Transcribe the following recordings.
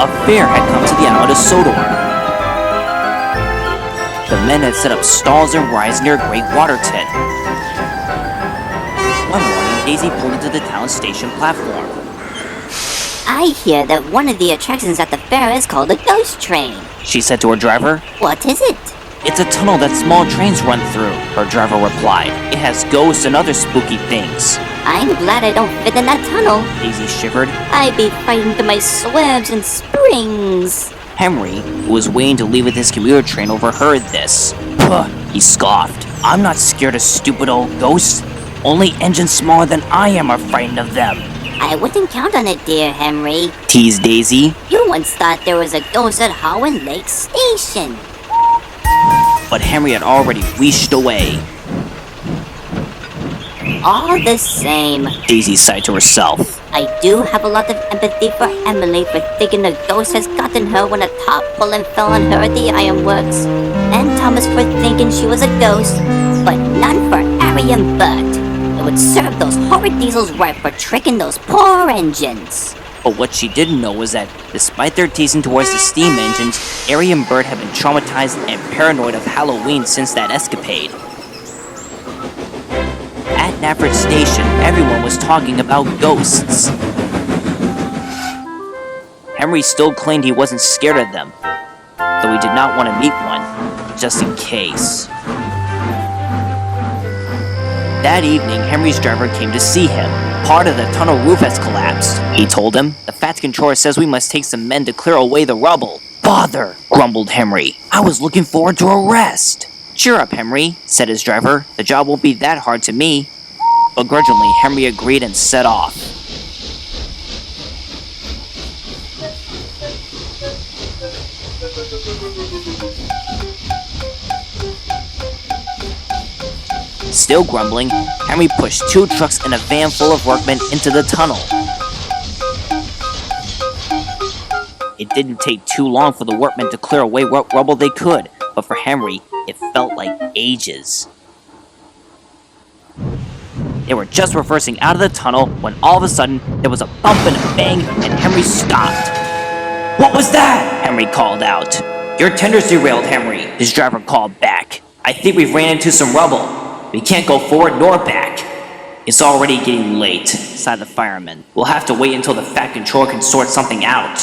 a fair had come to the island of Sodor. The men had set up stalls and rides near Great Waterton. One morning, Daisy pulled into the town station platform. I hear that one of the attractions at the fair is called a ghost train. She said to her driver. What is it? It's a tunnel that small trains run through, her driver replied. It has ghosts and other spooky things. I'm glad I don't fit in that tunnel. Daisy shivered. I'd be frightened to my slabs and springs. Henry, who was waiting to leave with his commuter train, overheard this. Puh, he scoffed. I'm not scared of stupid old ghosts. Only engines smaller than I am are frightened of them. I wouldn't count on it, dear Henry. Teased Daisy. You once thought there was a ghost at Howland Lake Station. But Henry had already wheeshed away. All the same, Daisy sighed to herself. I do have a lot of empathy for Emily for thinking the ghost has gotten her when a top bullet fell on her at the ironworks, and Thomas for thinking she was a ghost, but none for Harry and Bert. It would serve those horrid diesels right for tricking those poor engines. But what she didn't know was that, despite their teasing towards the steam engines, Harry and Bert had been traumatized and paranoid of Halloween since that escapade. At Nafford Station, everyone was talking about ghosts. Henry still claimed he wasn't scared of them, though he did not want to meet one, just in case. That evening, Henry's driver came to see him. Part of the tunnel roof has collapsed, he told him. The Fats controller says we must take some men to clear away the rubble. Bother, grumbled Henry. I was looking forward to a rest. Cheer up, Henry, said his driver. The job won't be that hard to me. Begrudgingly, Henry agreed and set off. Still grumbling, Henry pushed 2 trucks and a van full of workmen into the tunnel. It didn't take too long for the workmen to clear away what rubble they could, but for Henry, it felt like ages. They were just reversing out of the tunnel when all of a sudden there was a bump and a bang and Henry stopped. What was that? Henry called out. Your tender's derailed, Henry, his driver called back. I think we've ran into some rubble. We can't go forward nor back. It's already getting late, sighed the fireman. We'll have to wait until the Fat Controller can sort something out.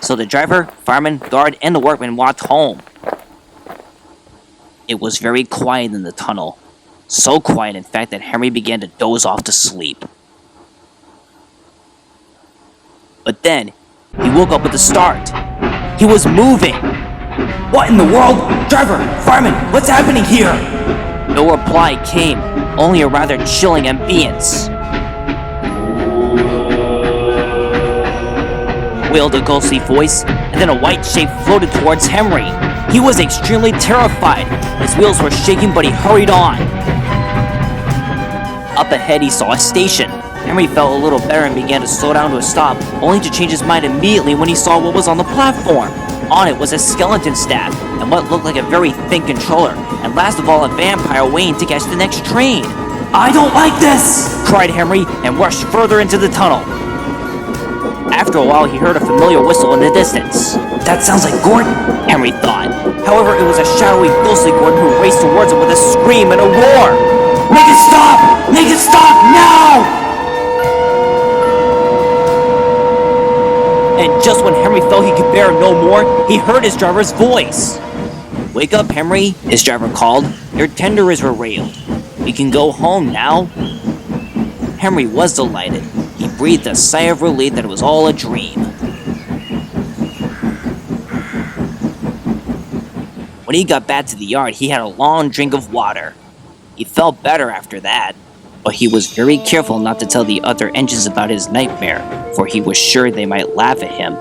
So the driver, fireman, guard, and the workman walked home. It was very quiet in the tunnel. So quiet, in fact, that Henry began to doze off to sleep. But then, he woke up with a start. He was moving! What in the world? Driver! Fireman! What's happening here? No reply came, only a rather chilling ambience. Wailed a ghostly voice, and then a white shape floated towards Henry. He was extremely terrified. His wheels were shaking, but he hurried on. Up ahead, he saw a station. Henry felt a little better and began to slow down to a stop, only to change his mind immediately when he saw what was on the platform. On it was a skeleton staff, and what looked like a very thin controller, and last of all a vampire waiting to catch the next train. I don't like this! Cried Henry, and rushed further into the tunnel. After a while, he heard a familiar whistle in the distance. That sounds like Gordon, Henry thought. However, it was a shadowy, ghostly Gordon who raced towards him with a scream and a roar. Make it stop! Make it stop now! And just when Henry felt he could bear no more, he heard his driver's voice. Wake up, Henry, his driver called. Your tender is derailed. We can go home now. Henry was delighted. He breathed a sigh of relief that it was all a dream. When he got back to the yard, he had a long drink of water. He felt better after that, but he was very careful not to tell the other engines about his nightmare, for he was sure they might laugh at him.